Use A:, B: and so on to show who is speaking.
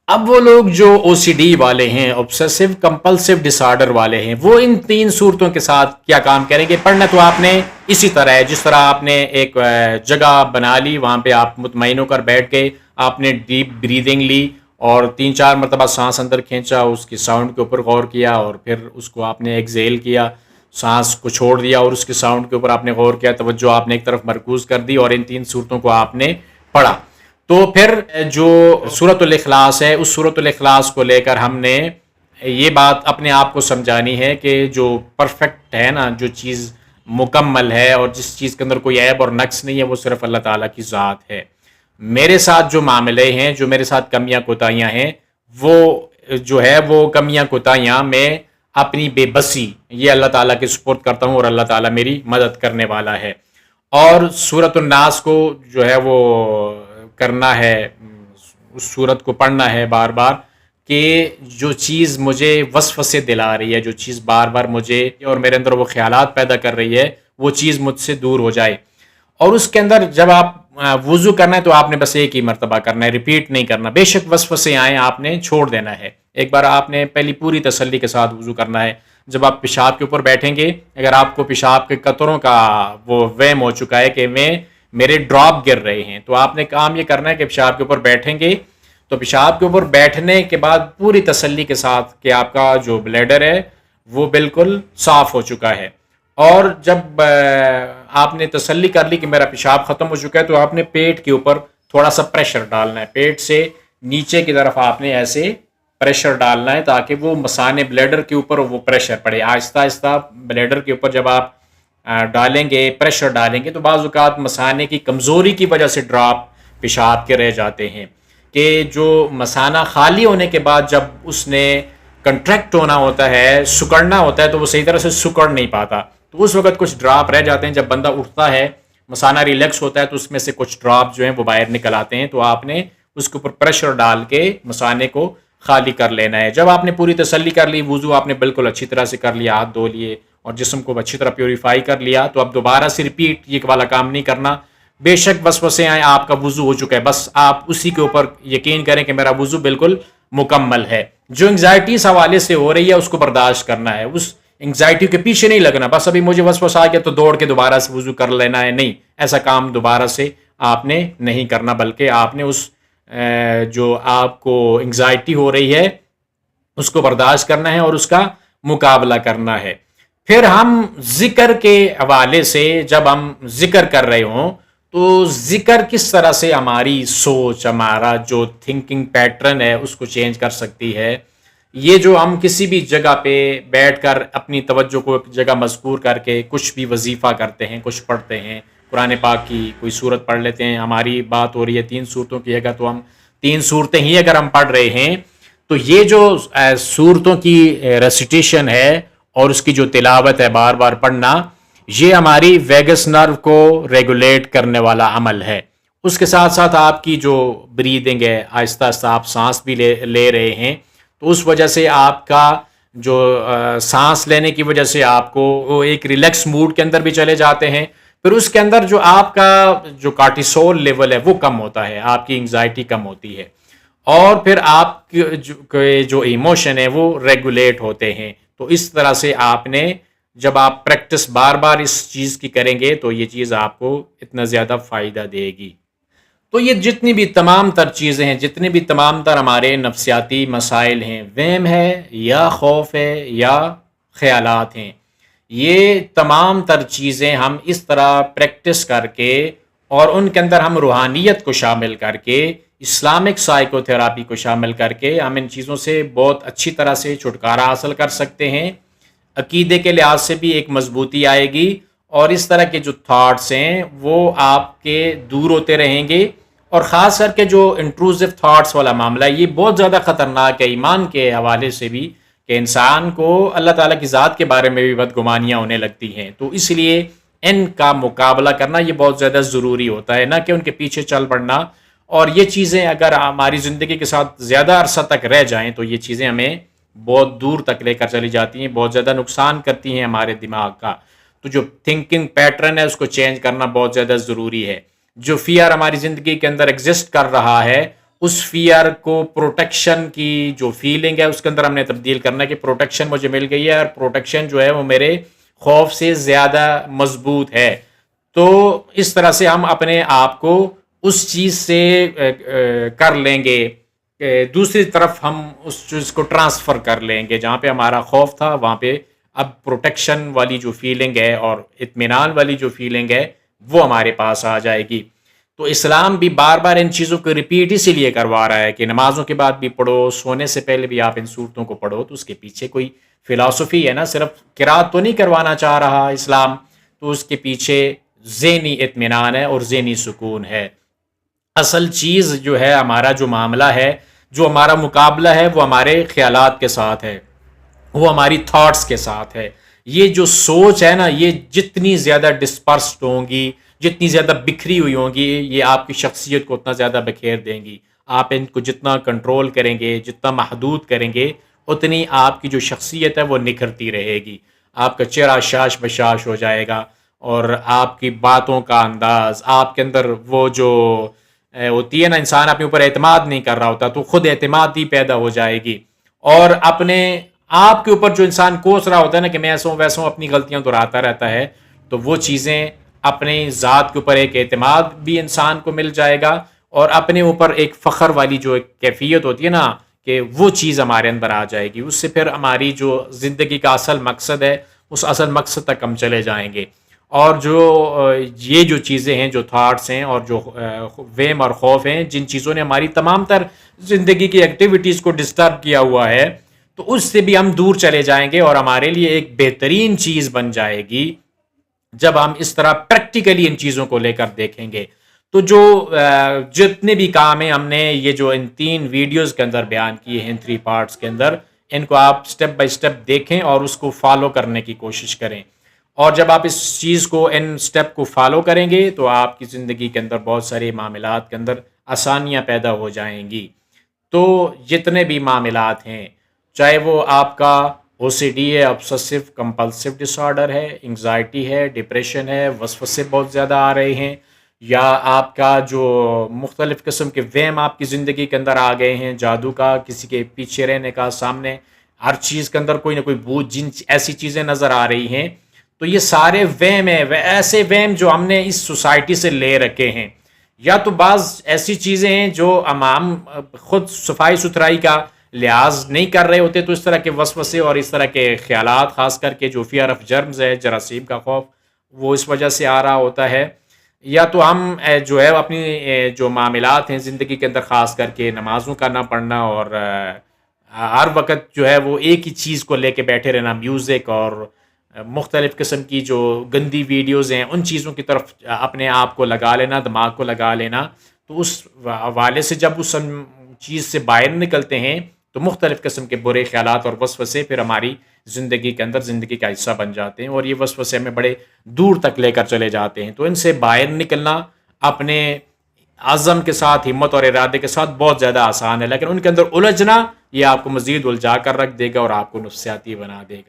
A: اب وہ لوگ جو او سی ڈی والے ہیں، obsessive compulsive disorder والے ہیں، وہ ان تین صورتوں کے ساتھ کیا کام کریں گے؟ پڑھنا تو آپ نے اسی طرح ہے جس طرح آپ نے ایک جگہ بنا لی، وہاں پہ آپ مطمئن ہو کر بیٹھ کے آپ نے ڈیپ بریدنگ لی اور 3-4 مرتبہ سانس اندر کھینچا، اس کی ساؤنڈ کے اوپر غور کیا اور پھر اس کو آپ نے ایکزیل کیا، سانس کو چھوڑ دیا اور اس کے ساؤنڈ کے اوپر آپ نے غور کیا، توجہ آپ نے ایک طرف مرکوز کر دی اور ان تین صورتوں کو آپ نے پڑھا. تو پھر جو سورۃ الاخلاص ہے، اس سورۃ الاخلاص کو لے کر ہم نے یہ بات اپنے آپ کو سمجھانی ہے کہ جو پرفیکٹ ہے نا، جو چیز مکمل ہے اور جس چیز کے اندر کوئی عیب اور نقص نہیں ہے، وہ صرف اللہ تعالیٰ کی ذات ہے. میرے ساتھ جو معاملے ہیں، جو میرے ساتھ کمیاں کوتاہیاں ہیں، وہ جو ہے وہ کمیاں کوتاہیاں میں اپنی بے بسی یہ اللہ تعالیٰ کے سپرد کرتا ہوں اور اللہ تعالیٰ میری مدد کرنے والا ہے. اور سورۃ الناس کو جو ہے وہ کرنا ہے، اس سورت کو پڑھنا ہے بار بار کہ جو چیز مجھے وسوسے دلا رہی ہے، جو چیز بار بار مجھے اور میرے اندر وہ خیالات پیدا کر رہی ہے، وہ چیز مجھ سے دور ہو جائے. اور اس کے اندر جب آپ وضو کرنا ہے تو آپ نے بس ایک ہی مرتبہ کرنا ہے، ریپیٹ نہیں کرنا. بے شک وسوسے آئیں، آپ نے چھوڑ دینا ہے. ایک بار آپ نے پہلی پوری تسلی کے ساتھ وضو کرنا ہے. جب آپ پیشاب کے اوپر بیٹھیں گے، اگر آپ کو پیشاب کے قطروں کا وہ وہم ہو چکا ہے کہ میرے ڈراپ گر رہے ہیں، تو آپ نے کام یہ کرنا ہے کہ پیشاب کے اوپر بیٹھیں گے تو پیشاب کے اوپر بیٹھنے کے بعد پوری تسلی کے ساتھ کہ آپ کا جو بلیڈر ہے وہ بالکل صاف ہو چکا ہے. اور جب آپ نے تسلی کر لی کہ میرا پیشاب ختم ہو چکا ہے، تو آپ نے پیٹ کے اوپر تھوڑا سا پریشر ڈالنا ہے. پیٹ سے نیچے کی طرف آپ نے ایسے پریشر ڈالنا ہے تاکہ وہ مثانے بلیڈر کے اوپر وہ پریشر پڑے. آہستہ آہستہ بلیڈر کے اوپر جب آپ ڈالیں گے، پریشر ڈالیں گے، تو بعض اوقات مثانے کی کمزوری کی وجہ سے ڈراپ پیشاب کے رہ جاتے ہیں کہ جو مثانہ خالی ہونے کے بعد جب اس نے کنٹریکٹ ہونا ہوتا ہے، سکڑنا ہوتا ہے، تو وہ صحیح طرح سے سکڑ نہیں پاتا، تو اس وقت کچھ ڈراپ رہ جاتے ہیں. جب بندہ اٹھتا ہے، مثانہ ریلیکس ہوتا ہے، تو اس میں سے کچھ ڈراپ جو ہیں وہ باہر نکل آتے ہیں. تو آپ نے اس کے اوپر پریشر ڈال کے مثانے کو خالی کر لینا ہے. جب آپ نے پوری تسلی کر لی، وضو آپ نے بالکل اچھی طرح سے کر لیا، ہاتھ دھو لیے اور جسم کو اچھی طرح پیوریفائی کر لیا، تو اب دوبارہ سے ریپیٹ یہ والا کام نہیں کرنا. بے شک وسوسے آئیں، آپ کا وضو ہو چکا ہے، بس آپ اسی کے اوپر یقین کریں کہ میرا وضو بالکل مکمل ہے. جو انگزائٹی اس حوالے سے ہو رہی ہے اس کو برداشت کرنا ہے، اس انگزائٹی کے پیچھے نہیں لگنا. بس ابھی مجھے وسوسہ آ گیا تو دوڑ کے دوبارہ سے وضو کر لینا ہے، نہیں، ایسا کام دوبارہ سے آپ نے نہیں کرنا، بلکہ آپ نے اس جو آپ کو انگزائٹی ہو رہی ہے اس کو برداشت کرنا ہے اور اس کا مقابلہ کرنا ہے. پھر ہم ذکر کے حوالے سے جب ہم ذکر کر رہے ہوں تو ذکر کس طرح سے ہماری سوچ، ہمارا جو تھنکنگ پیٹرن ہے اس کو چینج کر سکتی ہے. یہ جو ہم کسی بھی جگہ پہ بیٹھ کر اپنی توجہ کو ایک جگہ مذکور کر کے کچھ بھی وظیفہ کرتے ہیں، کچھ پڑھتے ہیں، قرآن پاک کی کوئی صورت پڑھ لیتے ہیں. ہماری بات ہو رہی ہے 3 صورتوں کی جگہ، تو ہم 3 صورتیں ہی اگر ہم پڑھ رہے ہیں تو یہ جو صورتوں کی ریسیٹیشن ہے اور اس کی جو تلاوت ہے بار بار پڑھنا، یہ ہماری ویگس نرو کو ریگولیٹ کرنے والا عمل ہے. اس کے ساتھ ساتھ آپ کی جو بریدنگ ہے، آہستہ آہستہ آپ سانس بھی لے رہے ہیں، تو اس وجہ سے آپ کا جو سانس لینے کی وجہ سے آپ کو وہ ایک ریلیکس موڈ کے اندر بھی چلے جاتے ہیں. پھر اس کے اندر جو آپ کا جو کارٹیسول لیول ہے وہ کم ہوتا ہے، آپ کی انگزائٹی کم ہوتی ہے اور پھر آپ کے جو ایموشن ہے وہ ریگولیٹ ہوتے ہیں. تو اس طرح سے آپ نے جب آپ پریکٹس بار بار اس چیز کی کریں گے تو یہ چیز آپ کو اتنا زیادہ فائدہ دے گی. تو یہ جتنی بھی تمام تر چیزیں ہیں، جتنے بھی تمام تر ہمارے نفسیاتی مسائل ہیں، وہم ہے یا خوف ہے یا خیالات ہیں، یہ تمام تر چیزیں ہم اس طرح پریکٹس کر کے اور ان کے اندر ہم روحانیت کو شامل کر کے، اسلامک سائیکو تھراپی کو شامل کر کے ہم ان چیزوں سے بہت اچھی طرح سے چھٹکارا حاصل کر سکتے ہیں. عقیدے کے لحاظ سے بھی ایک مضبوطی آئے گی اور اس طرح کے جو تھاٹس ہیں وہ آپ کے دور ہوتے رہیں گے. اور خاص کر کے جو انٹروزو تھاٹس والا معاملہ ہے یہ بہت زیادہ خطرناک ہے ایمان کے حوالے سے بھی، کہ انسان کو اللہ تعالیٰ کی ذات کے بارے میں بھی بدگمانیاں ہونے لگتی ہیں. تو اس لیے ان کا مقابلہ کرنا یہ بہت زیادہ ضروری ہوتا ہے، نہ کہ ان کے پیچھے چل پڑنا. اور یہ چیزیں اگر ہماری زندگی کے ساتھ زیادہ عرصہ تک رہ جائیں تو یہ چیزیں ہمیں بہت دور تک لے کر چلی جاتی ہیں، بہت زیادہ نقصان کرتی ہیں ہمارے دماغ کا. تو جو تھنکنگ پیٹرن ہے اس کو چینج کرنا بہت زیادہ ضروری ہے. جو فیئر ہماری زندگی کے اندر ایگزسٹ کر رہا ہے اس فیئر کو پروٹیکشن کی جو فیلنگ ہے اس کے اندر ہم نے تبدیل کرنا ہے کہ پروٹیکشن مجھے مل گئی ہے اور پروٹیکشن جو ہے وہ میرے خوف سے زیادہ مضبوط ہے. تو اس طرح سے ہم اپنے آپ کو اس چیز سے کر لیں گے کہ دوسری طرف ہم اس چیز کو ٹرانسفر کر لیں گے. جہاں پہ ہمارا خوف تھا وہاں پہ اب پروٹیکشن والی جو فیلنگ ہے اور اطمینان والی جو فیلنگ ہے وہ ہمارے پاس آ جائے گی. تو اسلام بھی بار بار ان چیزوں کو ریپیٹ اسی لیے کروا رہا ہے کہ نمازوں کے بعد بھی پڑھو, سونے سے پہلے بھی آپ ان صورتوں کو پڑھو. تو اس کے پیچھے کوئی فلاسفی ہے نا, صرف قرات تو نہیں کروانا چاہ رہا اسلام, تو اس کے پیچھے ذہنی اطمینان ہے اور ذہنی سکون ہے. اصل چیز جو ہے ہمارا جو معاملہ ہے, جو ہمارا مقابلہ ہے وہ ہمارے خیالات کے ساتھ ہے, وہ ہماری تھاٹس کے ساتھ ہے. یہ جو سوچ ہے نا, یہ جتنی زیادہ ڈسپرسڈ ہوں گی, جتنی زیادہ بکھری ہوئی ہوں گی, یہ آپ کی شخصیت کو اتنا زیادہ بکھیر دیں گی. آپ ان کو جتنا کنٹرول کریں گے, جتنا محدود کریں گے, اتنی آپ کی جو شخصیت ہے وہ نکھرتی رہے گی. آپ کا چہرہ شاش بشاش ہو جائے گا اور آپ کی باتوں کا انداز, آپ کے اندر وہ جو ہوتی ہے نا, انسان اپنے اوپر اعتماد نہیں کر رہا ہوتا تو خود اعتمادی پیدا ہو جائے گی. اور اپنے آپ کے اوپر جو انسان کوس رہا ہوتا ہے نا کہ میں ایسا ہوں ویسا ہوں, اپنی غلطیاں دہراتا رہتا ہے, تو وہ چیزیں اپنی ذات کے اوپر ایک اعتماد بھی انسان کو مل جائے گا اور اپنے اوپر ایک فخر والی جو ایک کیفیت ہوتی ہے نا کہ وہ چیز ہمارے اندر آ جائے گی. اس سے پھر ہماری جو زندگی کا اصل مقصد ہے اس اصل مقصد تک ہم چلے جائیں گے. اور جو یہ جو چیزیں ہیں, جو تھاٹس ہیں اور جو وہم اور خوف ہیں, جن چیزوں نے ہماری تمام تر زندگی کی ایکٹیویٹیز کو ڈسٹرب کیا ہوا ہے, تو اس سے بھی ہم دور چلے جائیں گے اور ہمارے لیے ایک بہترین چیز بن جائے گی جب ہم اس طرح پریکٹیکلی ان چیزوں کو لے کر دیکھیں گے. تو جو جتنے بھی کام ہیں ہم نے یہ جو ان 3 ویڈیوز کے اندر بیان کیے ہیں, 3 پارٹس کے اندر, ان کو آپ سٹیپ بائی سٹیپ دیکھیں اور اس کو فالو کرنے کی کوشش کریں. اور جب آپ اس چیز کو, ان سٹیپ کو فالو کریں گے تو آپ کی زندگی کے اندر بہت سارے معاملات کے اندر آسانیاں پیدا ہو جائیں گی. تو جتنے بھی معاملات ہیں, چاہے وہ آپ کا او سی ڈی ہے, obsessive compulsive disorder ہے, انگزائٹی ہے, ڈپریشن ہے, وسوسے بہت زیادہ آ رہے ہیں, یا آپ کا جو مختلف قسم کے وہم آپ کی زندگی کے اندر آ گئے ہیں, جادو کا, کسی کے پیچھے رہنے کا, سامنے ہر چیز کے اندر کوئی نہ کوئی بھوت جن ایسی چیزیں نظر آ رہی ہیں, تو یہ سارے وہم ہیں, ایسے وہم جو ہم نے اس سوسائٹی سے لے رکھے ہیں, یا تو بعض ایسی چیزیں ہیں جو ہم خود صفائی ستھرائی کا لحاظ نہیں کر رہے ہوتے, تو اس طرح کے وسوسے اور اس طرح کے خیالات, خاص کر کے جو فیئر آف جرمز ہے, جراثیم کا خوف, وہ اس وجہ سے آ رہا ہوتا ہے. یا تو ہم جو ہے اپنی جو معاملات ہیں زندگی کے اندر, خاص کر کے نمازوں کا نہ پڑھنا اور ہر وقت جو ہے وہ ایک ہی چیز کو لے کے بیٹھے رہنا, میوزک اور مختلف قسم کی جو گندی ویڈیوز ہیں ان چیزوں کی طرف اپنے آپ کو لگا لینا, دماغ کو لگا لینا, تو اس حوالے سے جب اس چیز سے باہر نکلتے ہیں تو مختلف قسم کے برے خیالات اور وسوسے پھر ہماری زندگی کے اندر زندگی کا حصہ بن جاتے ہیں, اور یہ وسوسے ہمیں بڑے دور تک لے کر چلے جاتے ہیں. تو ان سے باہر نکلنا اپنے عزم کے ساتھ, ہمت اور ارادے کے ساتھ بہت زیادہ آسان ہے, لیکن ان کے اندر الجھنا یہ آپ کو مزید الجھا کر رکھ دے گا اور آپ کو نفسیاتی بنا دے گا.